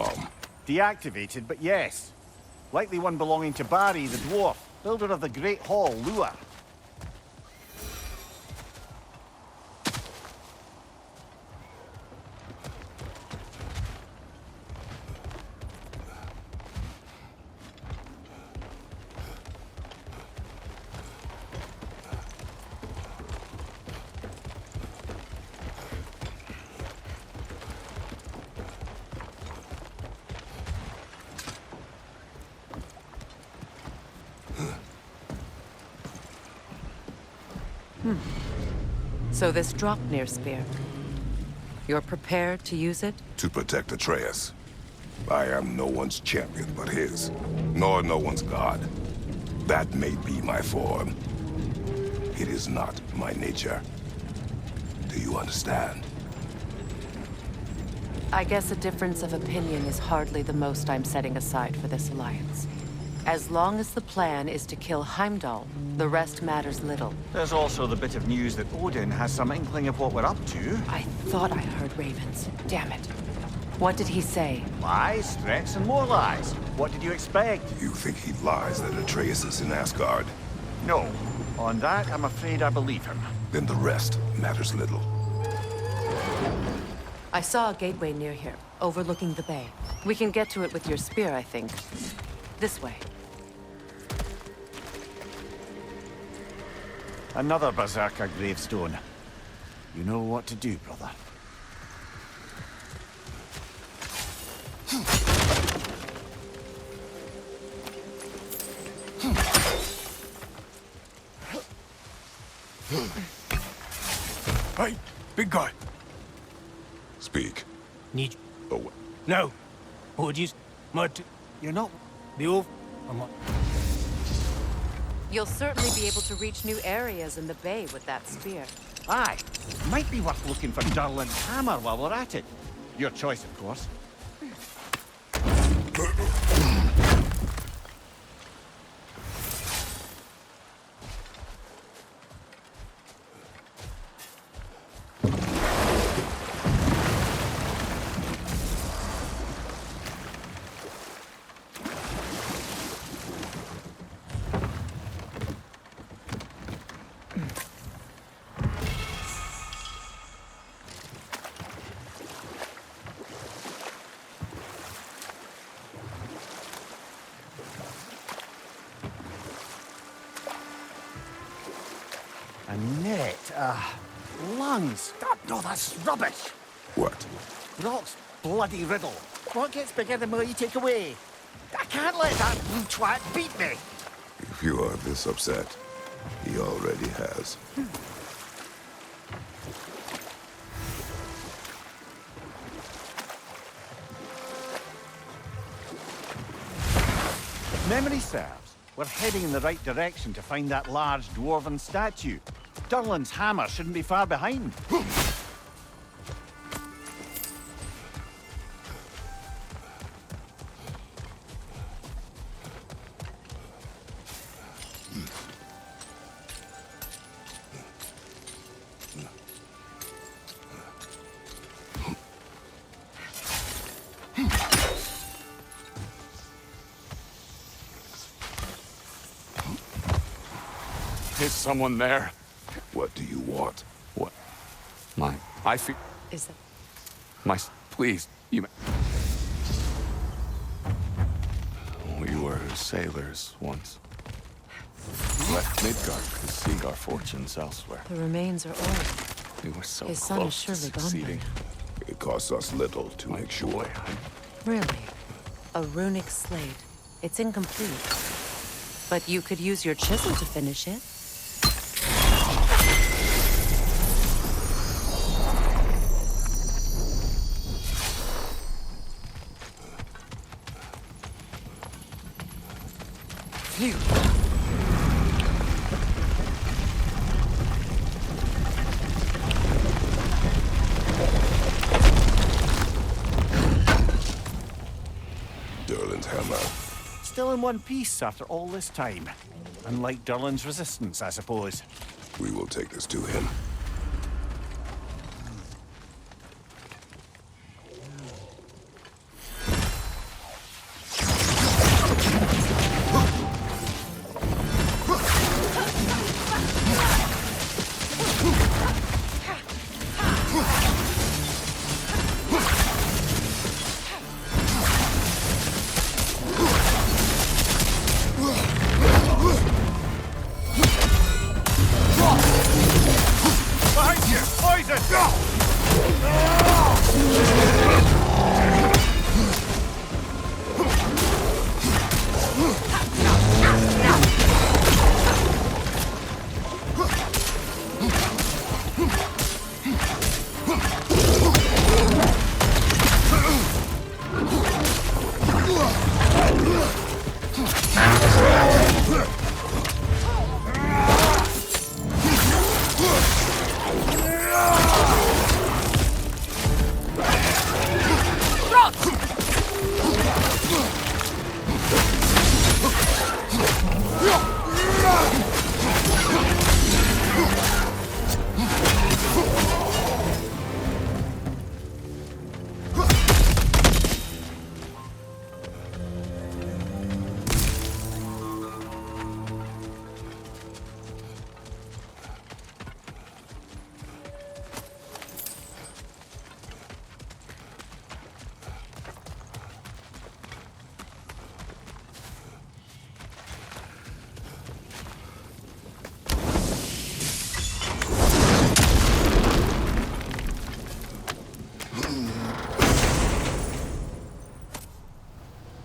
from? Deactivated, but yes. Likely one belonging to Barry, the dwarf, builder of the Great Hall, Lua. So this Draupnir spear, you're prepared to use it? To protect Atreus. I am no one's champion but his, nor no one's god. That may be my form. It is not my nature. Do you understand? I guess a difference of opinion is hardly the most I'm setting aside for this alliance. As long as the plan is to kill Heimdall, the rest matters little. There's also the bit of news that Odin has some inkling of what we're up to. I thought I heard ravens. Damn it. What did he say? Lies, threats, and more lies. What did you expect? You think he lies that Atreus is in Asgard? No. On that, I'm afraid I believe him. Then the rest matters little. I saw a gateway near here, overlooking the bay. We can get to it with your spear, I think. This way. Another Berserker gravestone. You know what to do, brother. Hey, big guy. Speak. Need Oh, no. Apologies. You're not... Beowulf. I'm not. You'll certainly be able to reach new areas in the bay with that spear. Aye. Might be worth looking for Durlin's hammer while we're at it. Your choice, of course. A net, lungs. No, that's rubbish. what? Rock's bloody riddle. What gets bigger the more you take away? I can't let that blue twat beat me. If you are this upset, he already has. Memory serves. We're heading in the right direction to find that large dwarven statue. Durlin's hammer shouldn't be far behind. Is someone there? What do you want? What? I feel... Is it? Please, you... We were sailors once. We left Midgard to seek our fortunes elsewhere. The remains are old. We were so His son is close to surely gone succeeding. then. It costs us little to make sure. Really? A runic slate. It's incomplete. But you could use your chisel to finish it. Phew. Durlin's hammer. Still in one piece after all this time. Unlike Durlin's resistance, I suppose. We will take this to him.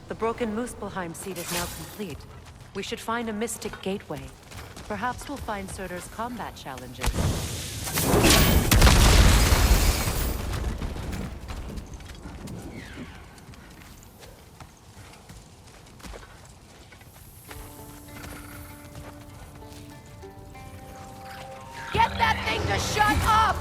The broken Muspelheim seed is now complete. We should find a mystic gateway. Perhaps we'll find Surtur's combat challenges. Get that thing to shut up!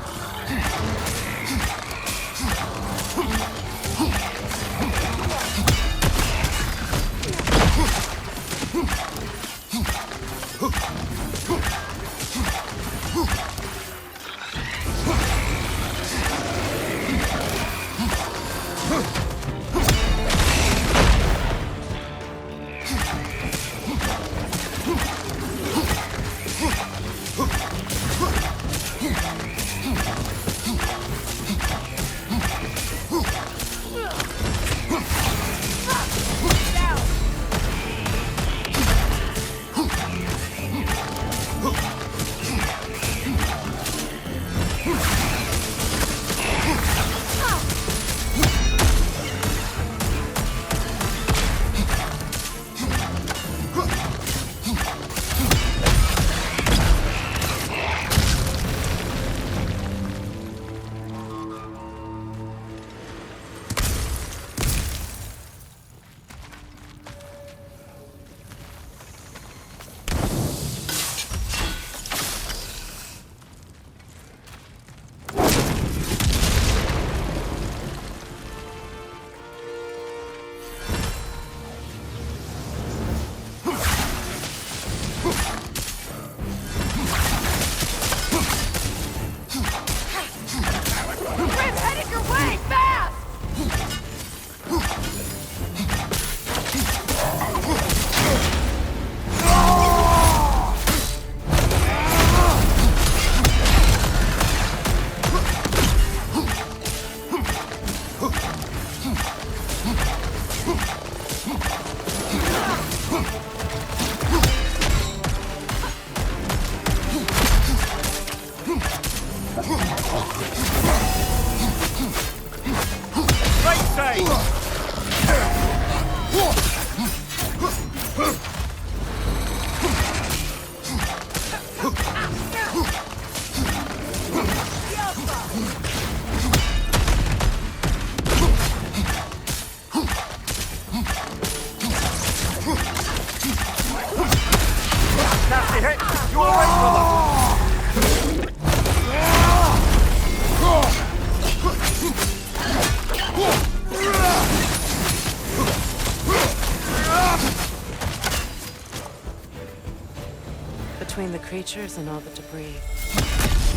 Between the creatures and all the debris,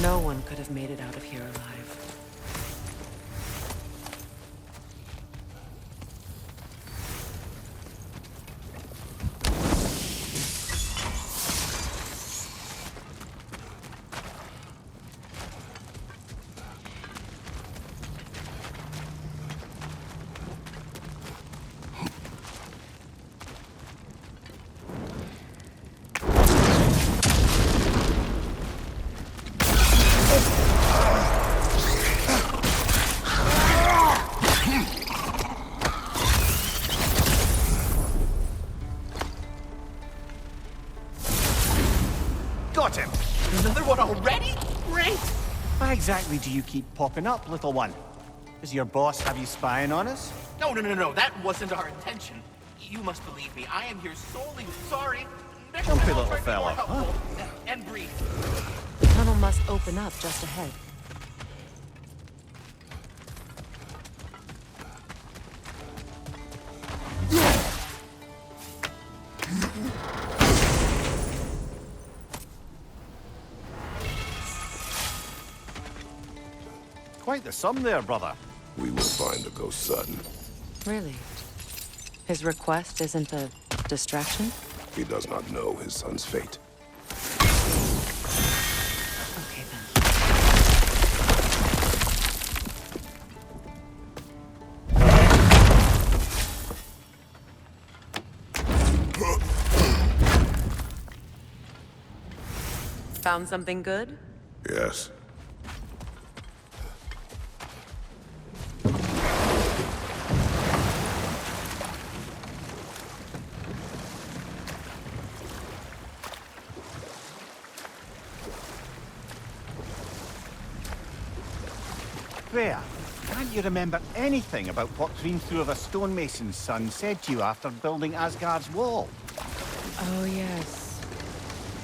no one could have made it out of here alive. Got him! Another one already? Great! Why exactly do you keep popping up, little one? Does your boss have you spying on us? No, that wasn't our intention. You must believe me. I am here solely sorry. Next Jumpy time I'll little try to be more fella, helpful and brief. The tunnel must open up just ahead. Quite the sum there, brother. We will find the ghost son. Really? His request isn't a distraction? He does not know his son's fate. Okay, then. Found something good? Yes. Freya, can't you remember anything about what Hrimthur the stonemason's son said to you after building Asgard's wall? Oh, yes.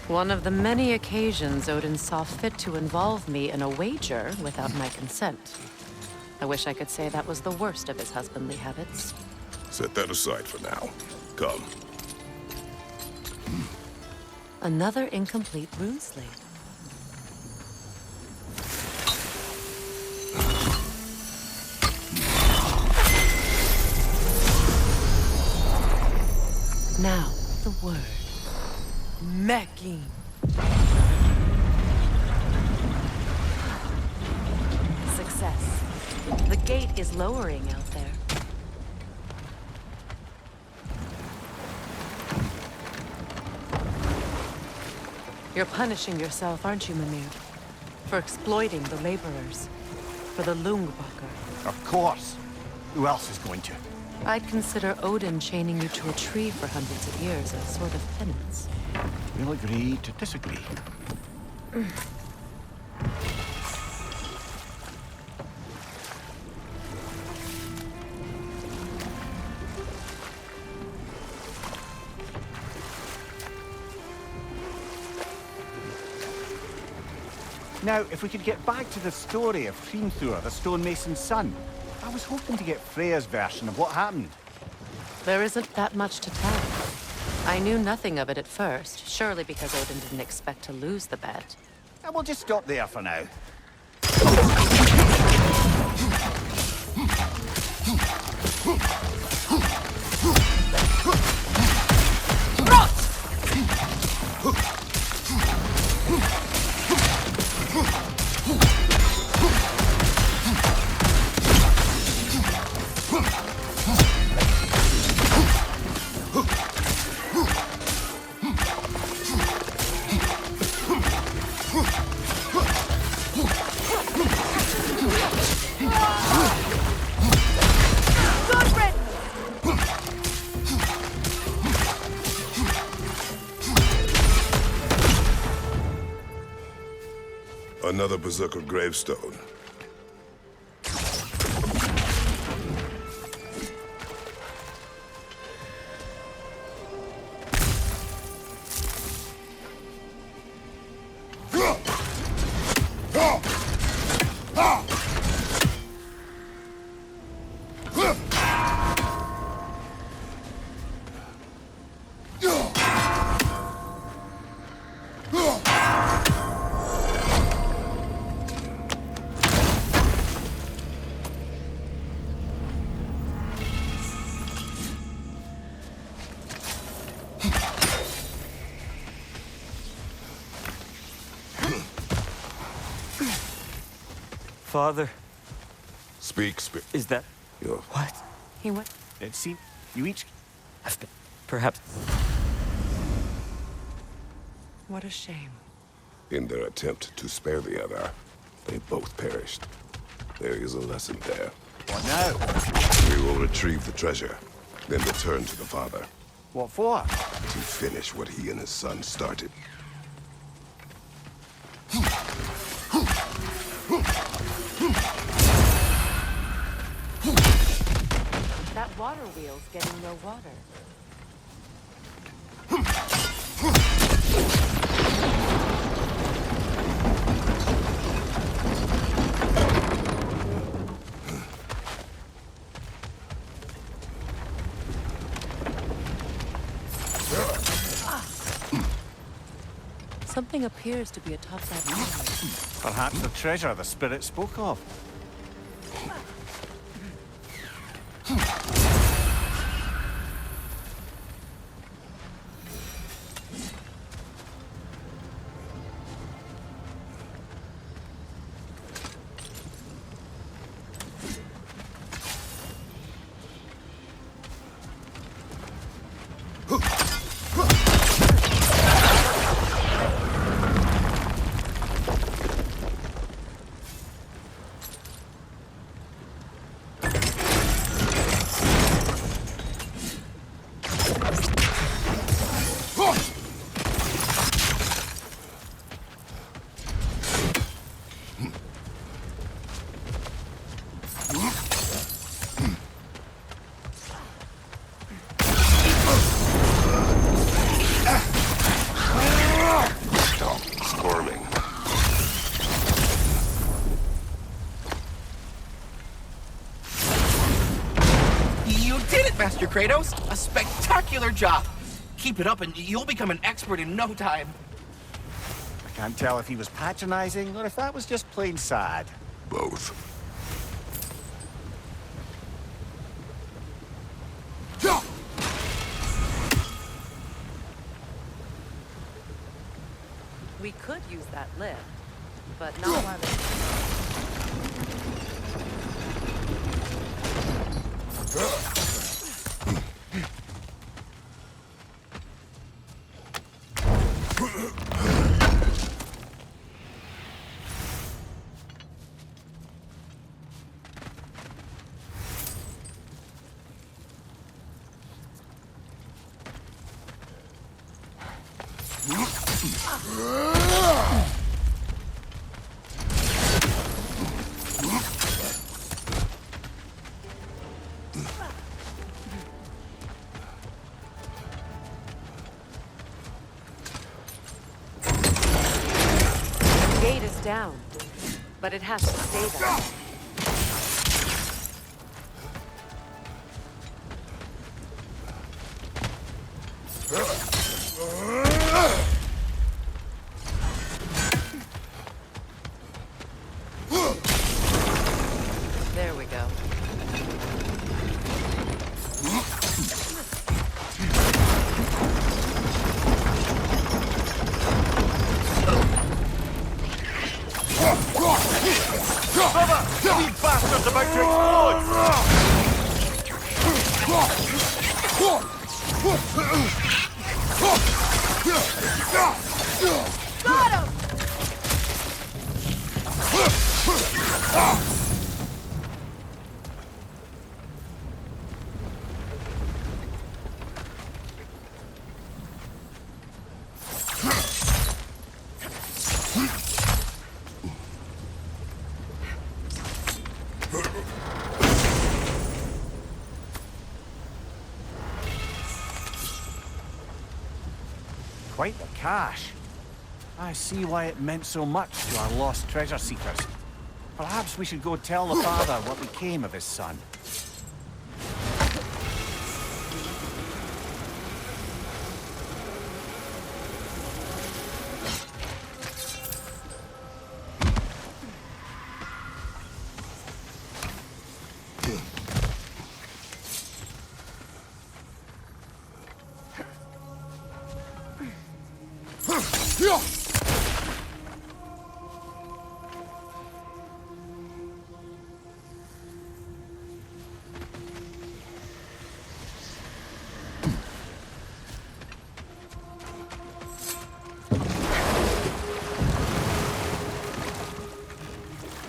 One of the many occasions Odin saw fit to involve me in a wager without my consent. I wish I could say that was the worst of his husbandly habits. Set that aside for now. Come. Another incomplete rune slate. Now, the word. Meching. Success. The gate is lowering out there. You're punishing yourself, aren't you, Mimir? For exploiting the laborers. For the Lungbacher. Of course. Who else is going to? I'd consider Odin chaining you to a tree for hundreds of years a sort of penance. We'll agree to disagree. Now, if we could get back to the story of Hrimthur, the stonemason's son. I was hoping to get Freya's version of what happened. There isn't that much to tell. I knew nothing of it at first, surely because Odin didn't expect to lose the bet. And we'll just stop there for now. Another Berserker gravestone. Father, Speak. is that... Your What? He went. It seemed you each... I've been... Perhaps... What a shame. In their attempt to spare the other, they both perished. There is a lesson there. What now? We will retrieve the treasure, then return to the father What for? to finish what he and his son started. That water wheels getting no water? Something appears to be atop that mountain. Perhaps the treasure the spirit spoke of. Stop squirming. You did it, Master Kratos! A spectacular job! Keep it up and you'll become an expert in no time. I can't tell if he was patronizing or if that was just plain sad. Both. We could use that lift, but not while it's... The gate is down, but it has to stay there. There we go. You bastards about to Got him! Quite the cache. I see why it meant so much to our lost treasure seekers. Perhaps we should go tell the father what became of his son.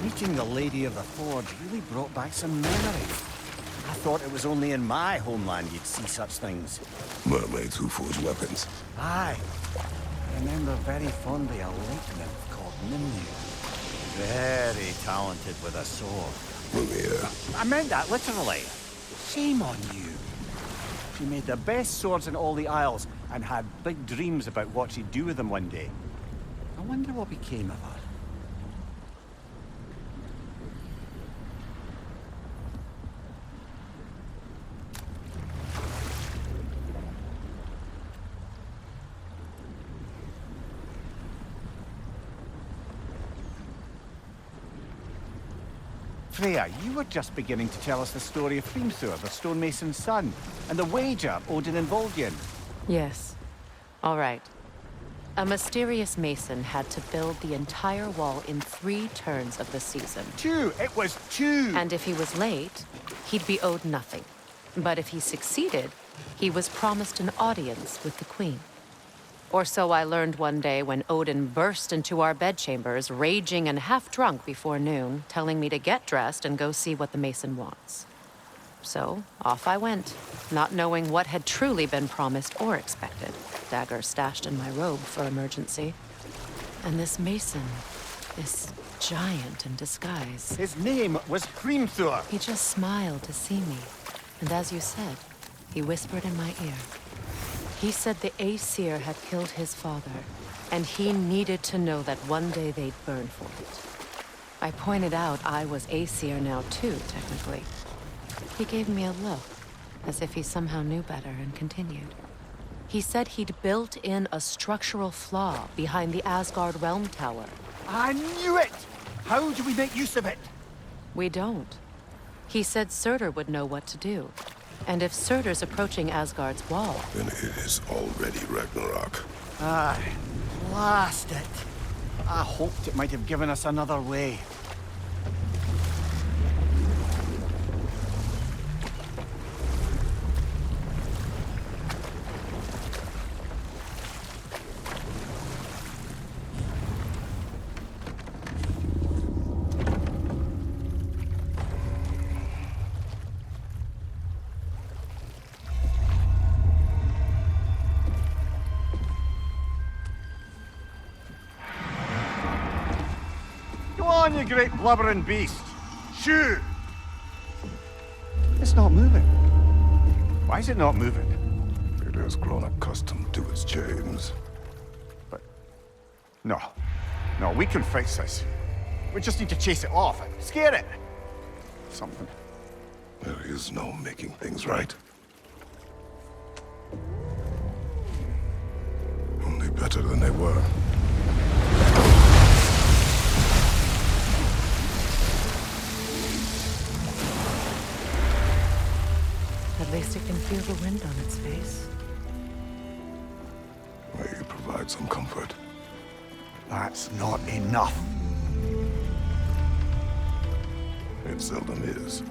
Meeting the Lady of the Forge really brought back some memories. I thought it was only in my homeland you'd see such things. Mermaids who forge weapons. Aye. I remember very fondly a lake nymph called Mimir. Very talented with a sword. Mimir. I meant that literally. Shame on you. She made the best swords in all the Isles and had big dreams about what she'd do with them one day. I wonder what became of her. Freya, you were just beginning to tell us the story of Hrimthur, the stonemason's son, and the wager Odin involved you in. Yes. All right. A mysterious mason had to build the entire wall in 3 turns of the season. 2! It was 2! And if he was late, he'd be owed nothing. But if he succeeded, he was promised an audience with the queen. Or so I learned one day when Odin burst into our bedchambers, raging and half-drunk before noon, telling me to get dressed and go see what the mason wants. So, off I went, not knowing what had truly been promised or expected. Dagger stashed in my robe for emergency. And this mason, this giant in disguise, His name was Hrimthur. he just smiled to see me. And as you said, he whispered in my ear. He said the Aesir had killed his father, and he needed to know that one day they'd burn for it. I pointed out I was Aesir now too, technically. He gave me a look, as if he somehow knew better, and continued. He said he'd built in a structural flaw behind the Asgard Realm Tower. I knew it! How do we make use of it? We don't. He said Surtur would know what to do. And if Surtur's approaching Asgard's wall, Then it is already Ragnarok. Aye, blast it. I hoped it might have given us another way. Go on, you great blubbering beast. Shoo! It's not moving. Why is it not moving? It has grown accustomed to its chains. No. No, we can fix this. We just need to chase it off and scare it. Something. There is no making things right. Only better than they were. at least it can feel the wind on its face. May you provide some comfort. That's not enough. It seldom is.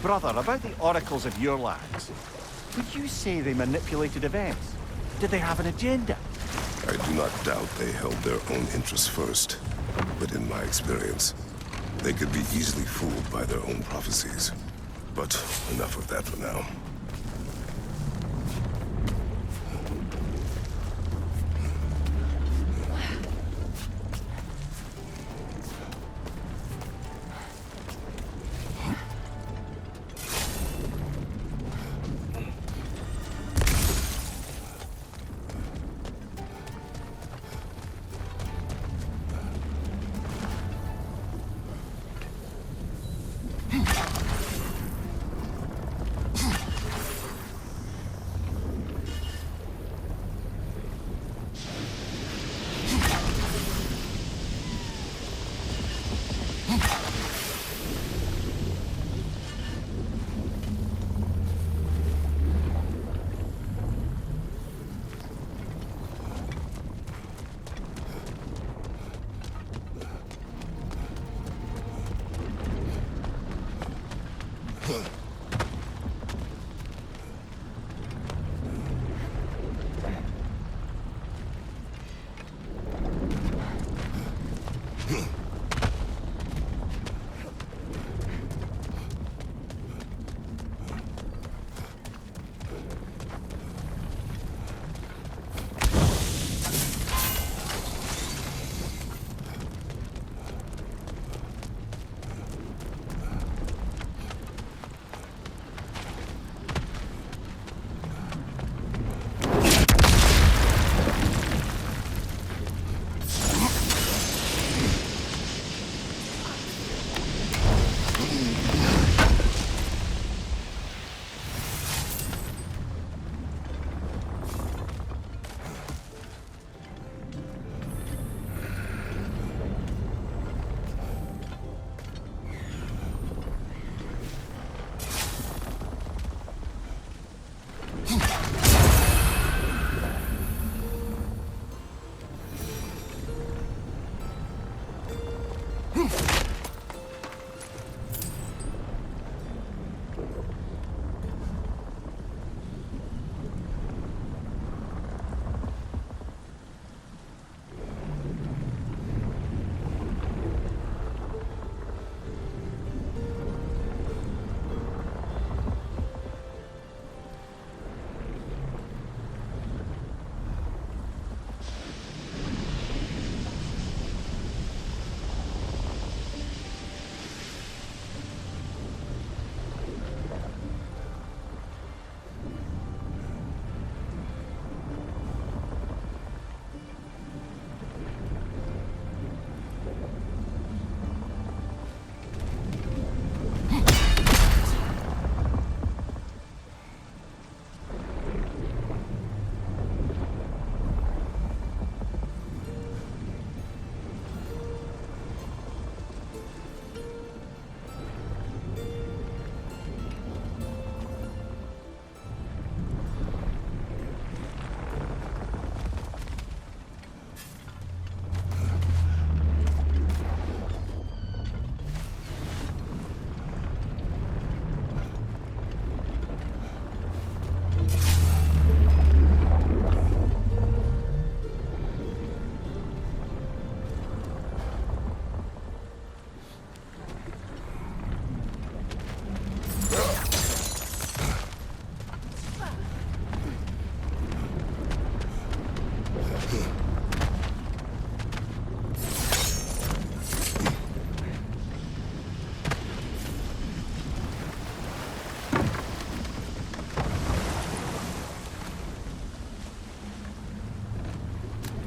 Brother, about the oracles of your lands, would you say they manipulated events? Did they have an agenda? I do not doubt they held their own interests first. But in my experience, they could be easily fooled by their own prophecies. But enough of that for now.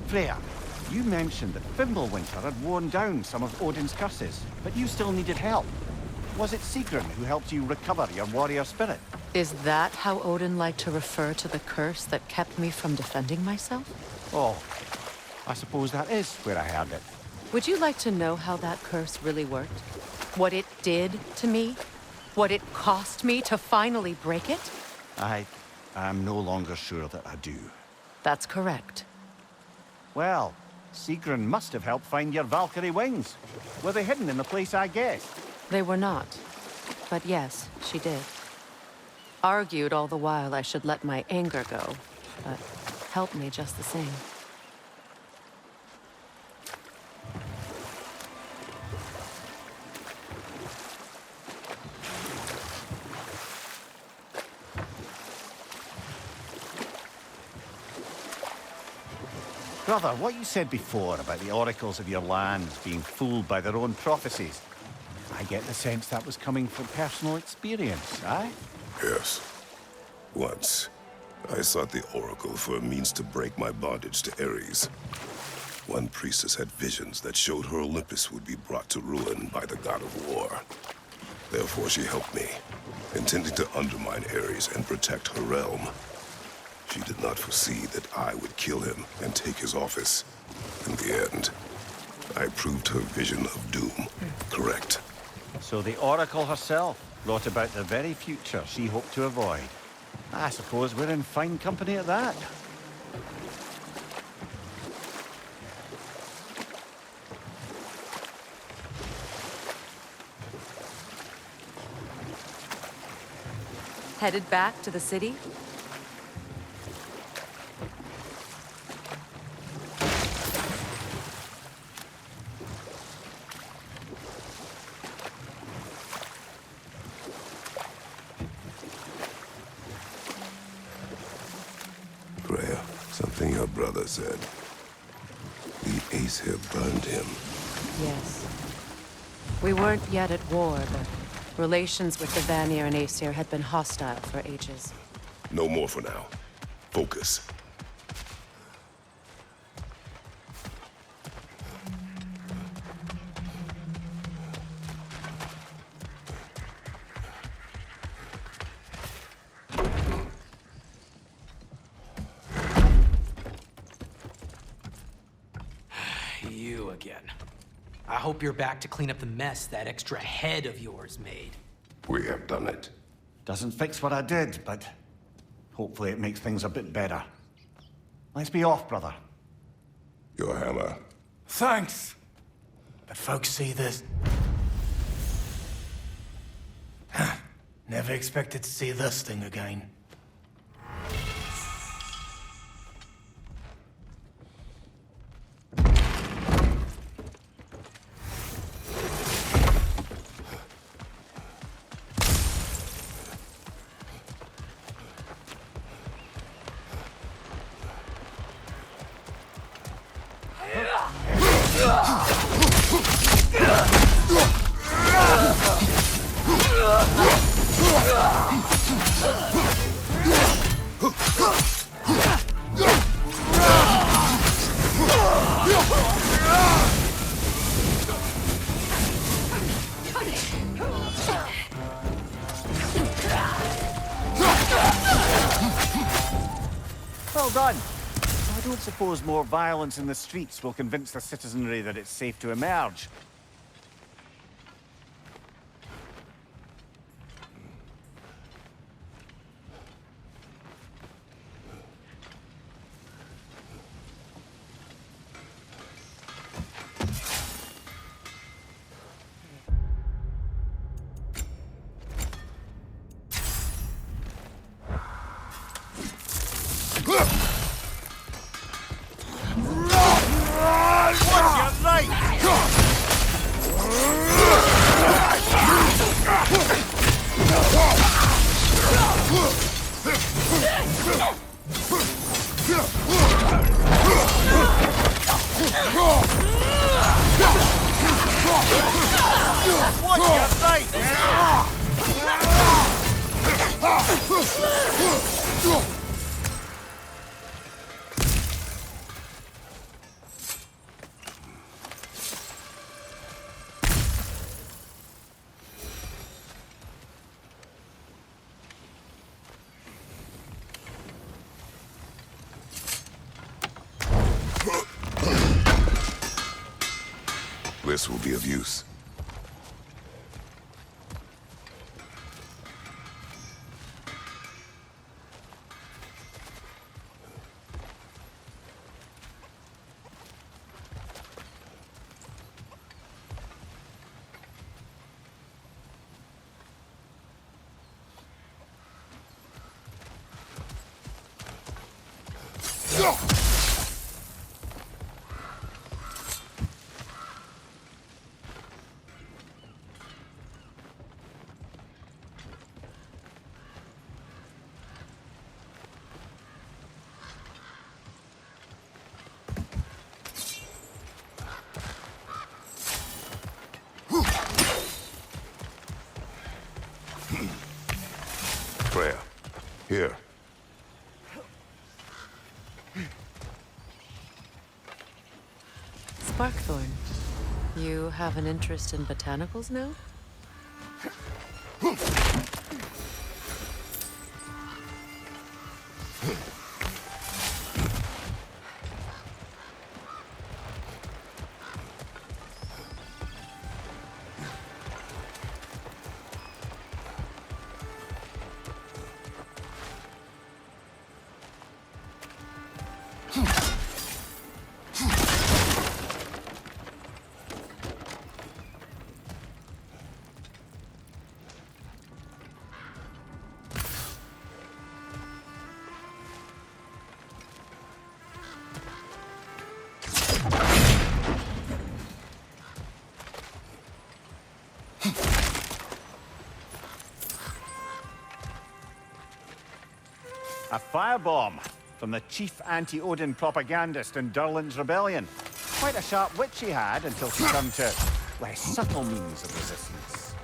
Freya, you mentioned that Fimbulwinter had worn down some of Odin's curses, but you still needed help. Was it Sigrun who helped you recover your warrior spirit? Is that how Odin liked to refer to the curse that kept me from defending myself? Oh, I suppose that is where I heard it. Would you like to know how that curse really worked? What it did to me? What it cost me to finally break it? I am no longer sure that I do. That's correct. Well, Sigrun must have helped find your Valkyrie wings. Were they hidden in the place I guessed? They were not. But yes, she did. Argued all the while I should let my anger go, but helped me just the same. Brother, what you said before about the oracles of your lands being fooled by their own prophecies, I get the sense that was coming from personal experience, aye? Yes. Once, I sought the Oracle for a means to break my bondage to Ares. One priestess had visions that showed her Olympus would be brought to ruin by the god of war. Therefore she helped me, intending to undermine Ares and protect her realm. She did not foresee that I would kill him and take his office. In the end, I proved her vision of doom correct. So the Oracle herself brought about the very future she hoped to avoid. I suppose we're in fine company at that. Headed back to the city? Freya, something your brother said. The Aesir burned him. Yes. We weren't yet at war, but relations with the Vanir and Aesir had been hostile for ages. No more for now. Focus. You again. I hope you're back to clean up the mess that extra head of yours made. We have done it. Doesn't fix what I did, but hopefully it makes things a bit better. Let's be off, brother. Your hammer. Thanks. But folks see this. Never expected to see this thing again. Well done. I don't suppose more violence in the streets will convince the citizenry that it's safe to emerge. This will be of use. Freya, here. Sparkthorn, you have an interest in botanicals now? A firebomb from the chief anti-Odin propagandist in Durland's rebellion. Quite a sharp wit she had until she turned to less subtle means of resistance.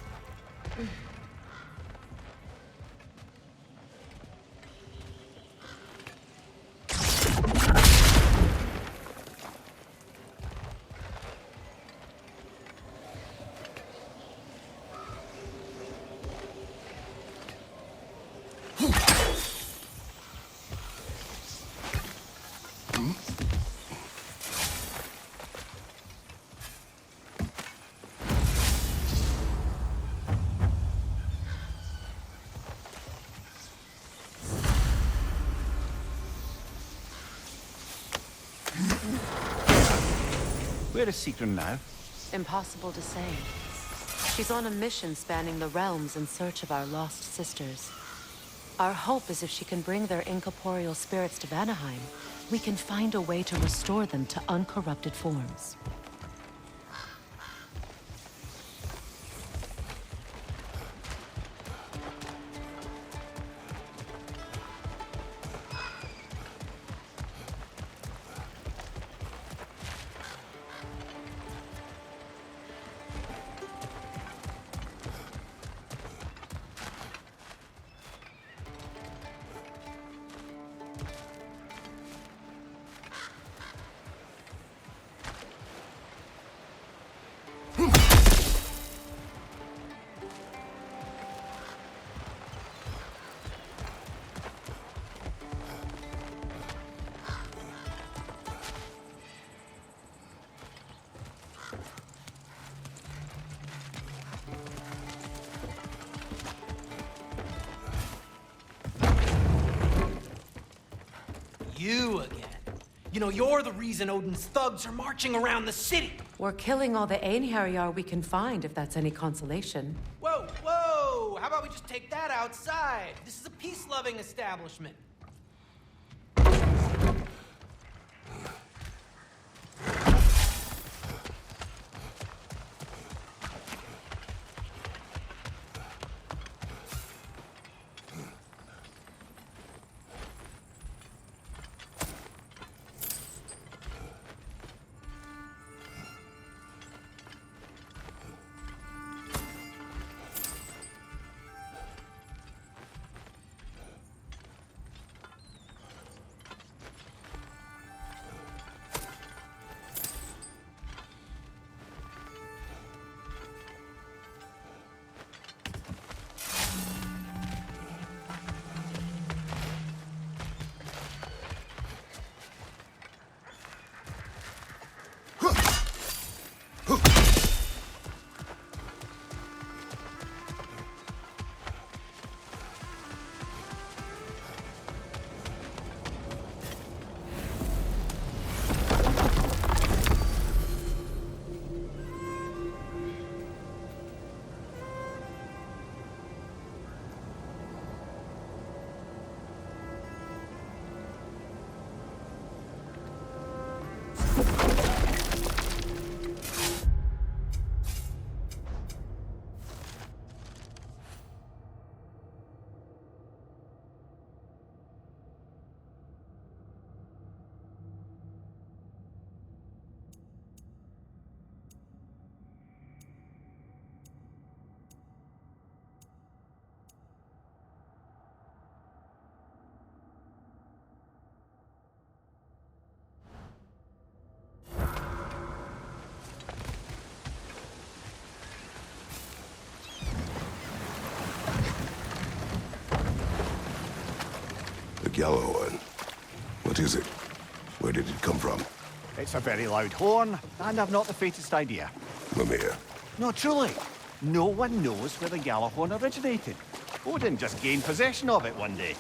Where is Sigrun now? Impossible to say. She's on a mission spanning the realms in search of our lost sisters. Our hope is if she can bring their incorporeal spirits to Vanaheim, we can find a way to restore them to uncorrupted forms. You again. You know, you're the reason Odin's thugs are marching around the city. We're killing all the Einherjar we can find, if that's any consolation. Whoa, whoa! How about we just take that outside? This is a peace-loving establishment. Gjallarhorn. What is it? Where did it come from? It's a very loud horn, and I've not the faintest idea. Mimir. No, truly. No one knows where the Gjallarhorn originated. Odin just gained possession of it one day.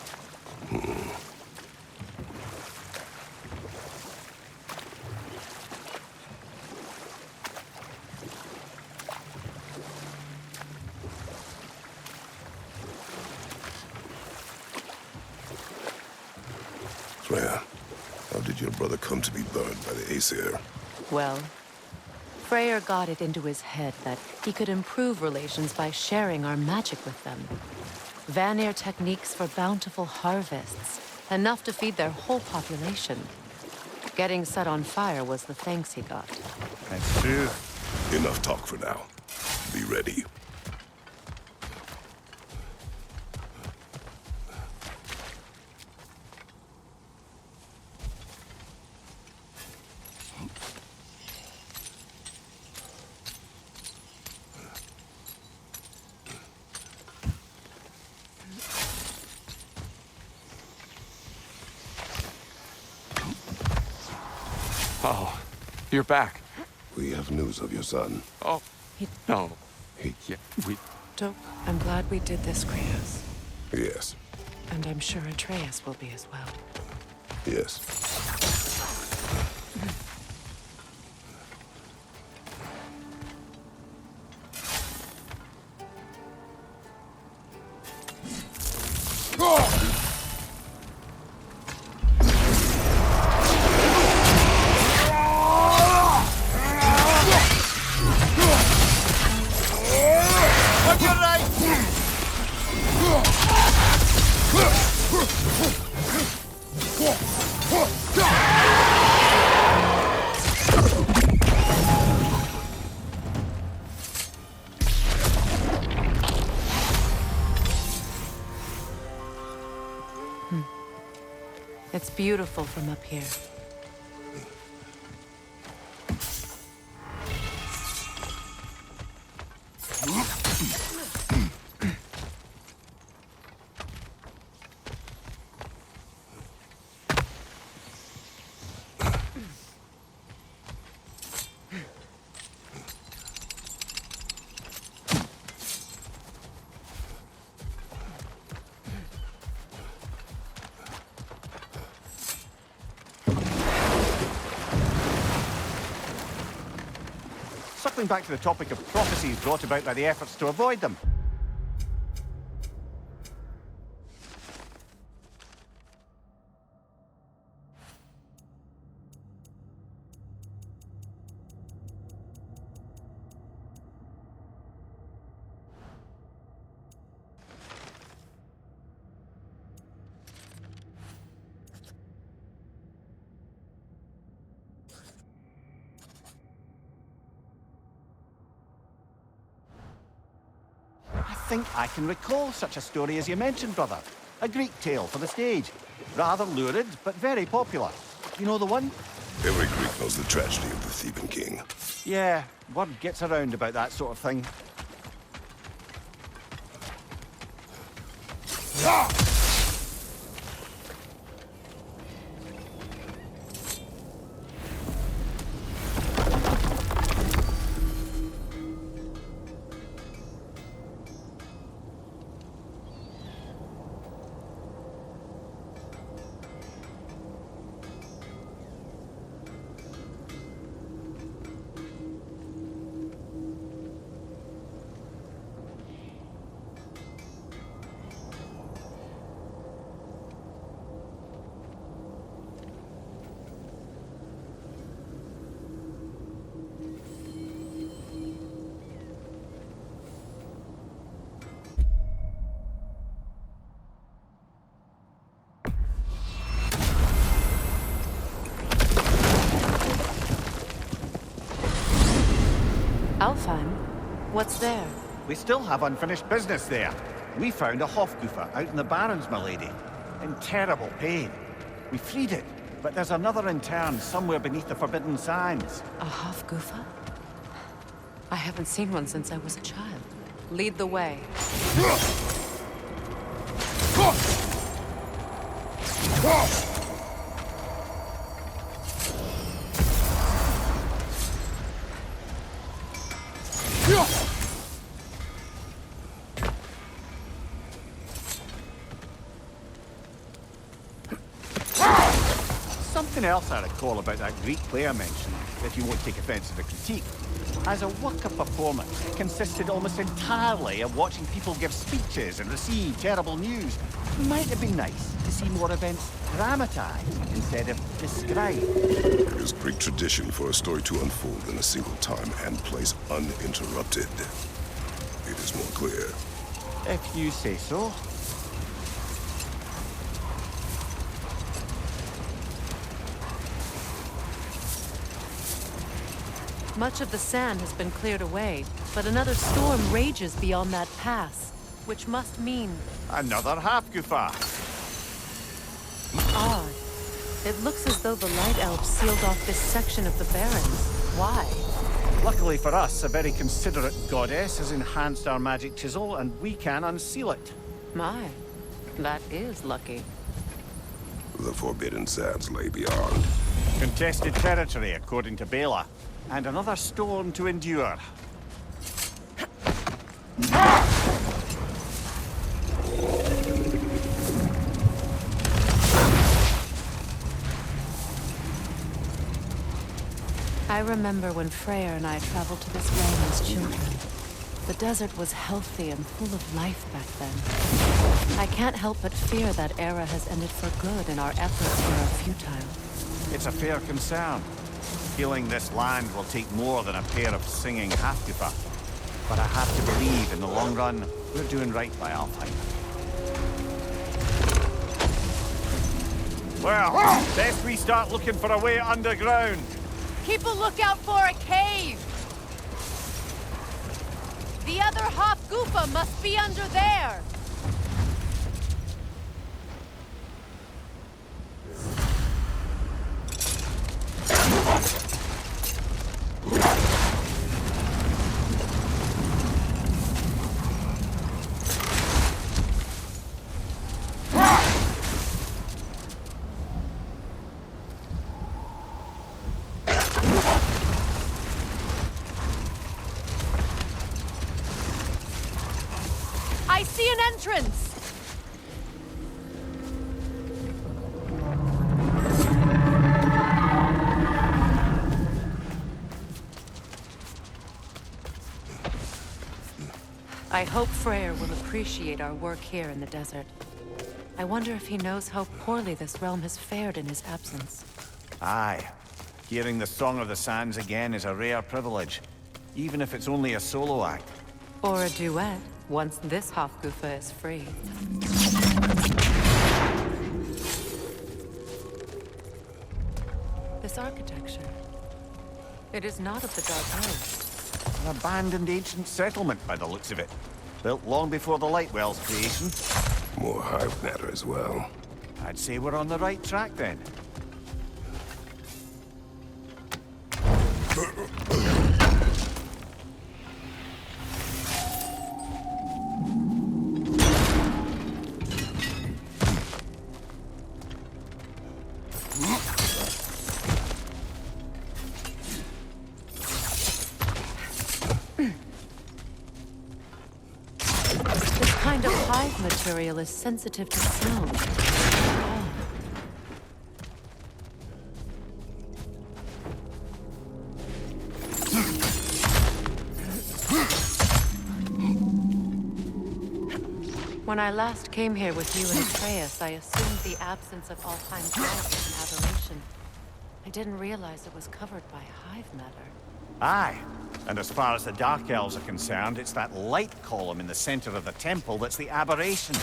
Freya, how did your brother come to be burned by the Aesir? Well, Freyr got it into his head that he could improve relations by sharing our magic with them. Vanir techniques for bountiful harvests, Enough to feed their whole population. Getting set on fire was the thanks he got. That's true. Enough talk for now. Be ready. Oh, you're back. We have news of your son. Oh, no. Yeah, Dope. I'm glad we did this, Kratos. Yes. And I'm sure Atreus will be as well. Yes. It's beautiful from up here. Circling back to the topic of prophecies brought about by the efforts to avoid them. I think I can recall such a story as you mentioned, brother. A Greek tale for the stage. Rather lurid, but very popular. You know the one? Every Greek knows the tragedy of the Theban king. Yeah, word gets around about that sort of thing. Alfheim? What's there? We still have unfinished business there. We found a Hofgufa out in the Barrens, milady. In terrible pain. We freed it, but there's another intern somewhere beneath the Forbidden Sands. A Hofgufa? I haven't seen one since I was a child. Lead the way. Something else I recall about that Greek play I mentioned, if you won't take offense to the critique. As a work of performance, it consisted almost entirely of watching people give speeches and receive terrible news. It might have been nice to see more events dramatized instead of described. It is Greek tradition for a story to unfold in a single time and place uninterrupted. It is more clear. If you say so. Much of the sand has been cleared away, but another storm rages beyond that pass, which must mean Another Hafgufa. odd. It looks as though the Light Elves sealed off this section of the Barrens. Why? Luckily for us, a very considerate goddess has enhanced our magic chisel, and we can unseal it. My, that is lucky. The Forbidden Sands lay beyond. Contested territory, according to Bela. And another storm to endure. I remember when Freyr and I traveled to this realm as children. The desert was healthy and full of life back then. I can't help but fear that era has ended for good and our efforts here are futile. It's a fair concern. Feeling this land will take more than a pair of singing Hafgufa. But I have to believe in the long run, we're doing right by Alfheim. Well, best we start looking for a way underground. Keep a lookout for a cave! The other Hafgufa must be under there! I see an entrance! I hope Freyr will appreciate our work here in the desert. I wonder if he knows how poorly this realm has fared in his absence. Aye. Hearing the Song of the Sands again is a rare privilege. Even if it's only a solo act. Or a duet, once this Hafgufa is free. This architecture. It is not of the Dark Earth. An abandoned ancient settlement by the looks of it. Built long before the Lightwell's creation. More hive matter as well. I'd say we're on the right track then. This kind of hive material is sensitive to sound. Oh. When I last came here with you and Atreus, I assumed the absence of Alfheim's hive was an aberration. I didn't realize it was covered by hive matter. Aye. And as far as the Dark Elves are concerned, it's that light column in the center of the temple that's the aberration.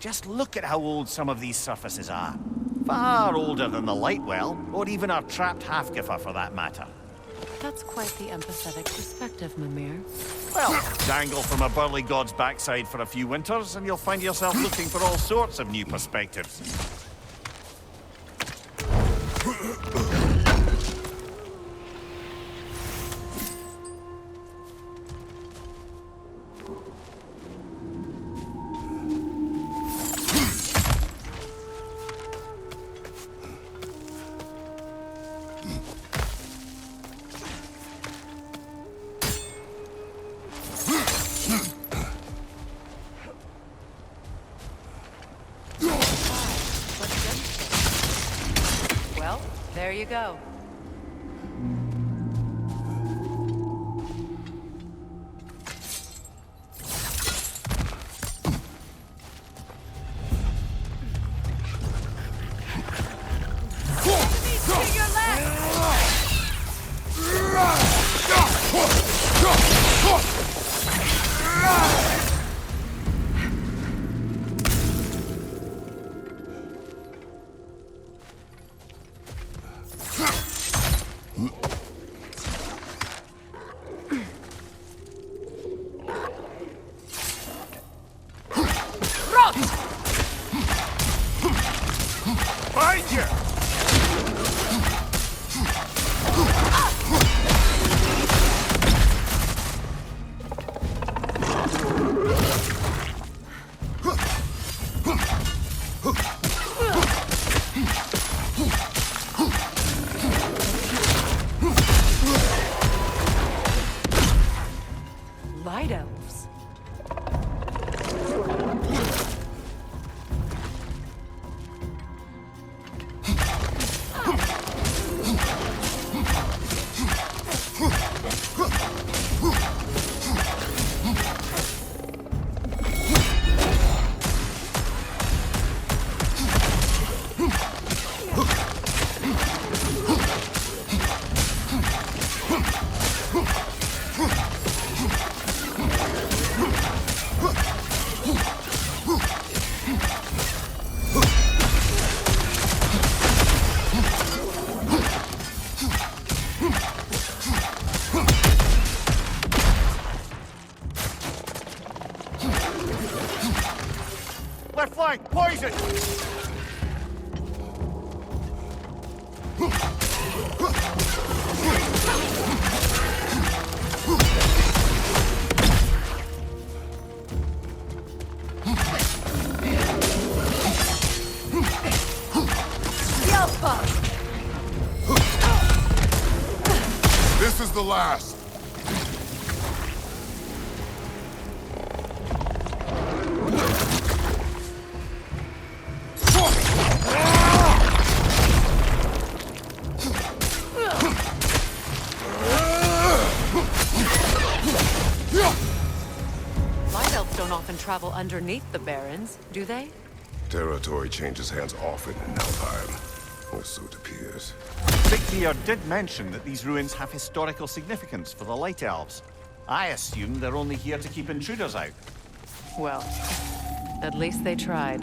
Just look at how old some of these surfaces are. Far older than the Lightwell, or even our trapped Hafgufa for that matter. That's quite the empathetic perspective, Mimir. Well, dangle from a burly god's backside for a few winters, and you'll find yourself looking for all sorts of new perspectives. Well, there you go. Enemies to your left! right here! Light elves. Left flank, poison! This is the last. Light elves don't often travel underneath the Barrens, do they? Territory changes hands often in Alfheim, or so it appears. Sigthyr did mention that these ruins have historical significance for the Light Elves. I assume they're only here to keep intruders out. Well, at least they tried.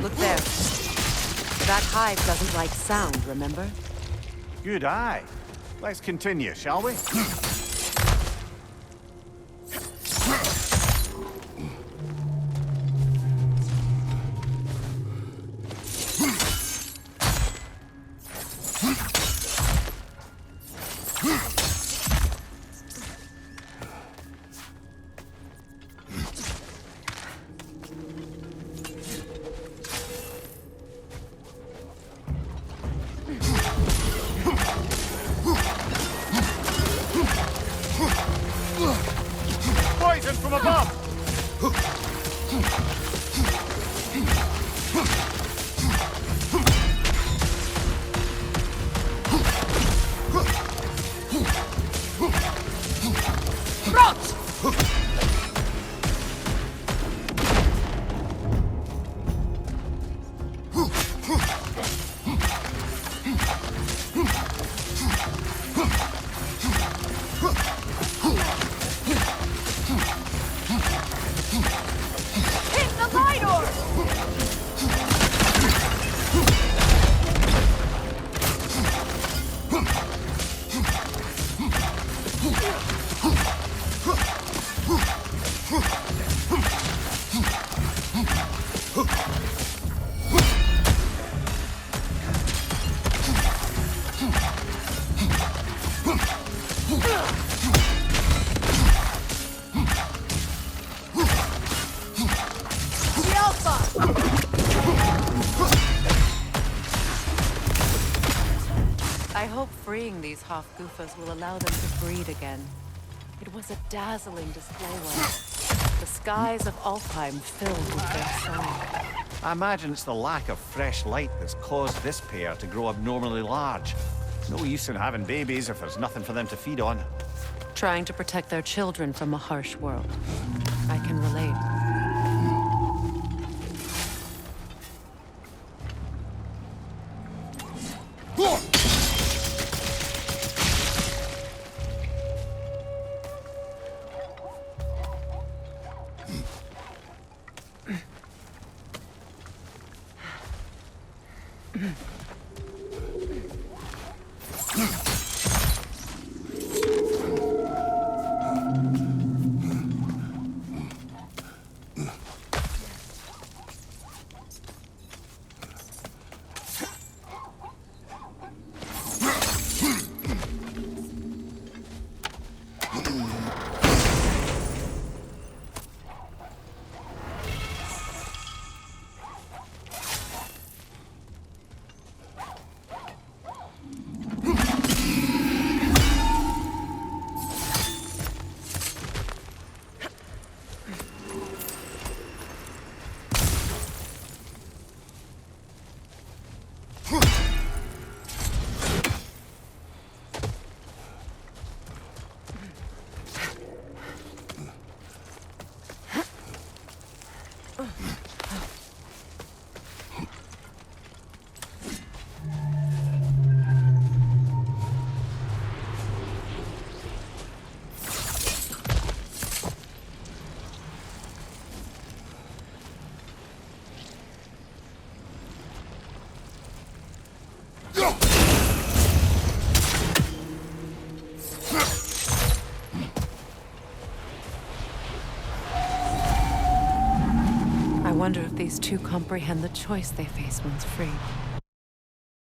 Look there. That hive doesn't like sound, remember? Good eye. Let's continue, shall we? I hope freeing these Hofgufas will allow them to breed again. It was a dazzling display once. The skies of Alfheim filled with their song. I imagine it's the lack of fresh light that's caused this pair to grow abnormally large. No use in having babies if there's nothing for them to feed on. Trying to protect their children from a harsh world. I can relate. I wonder if these two comprehend the choice they face once free.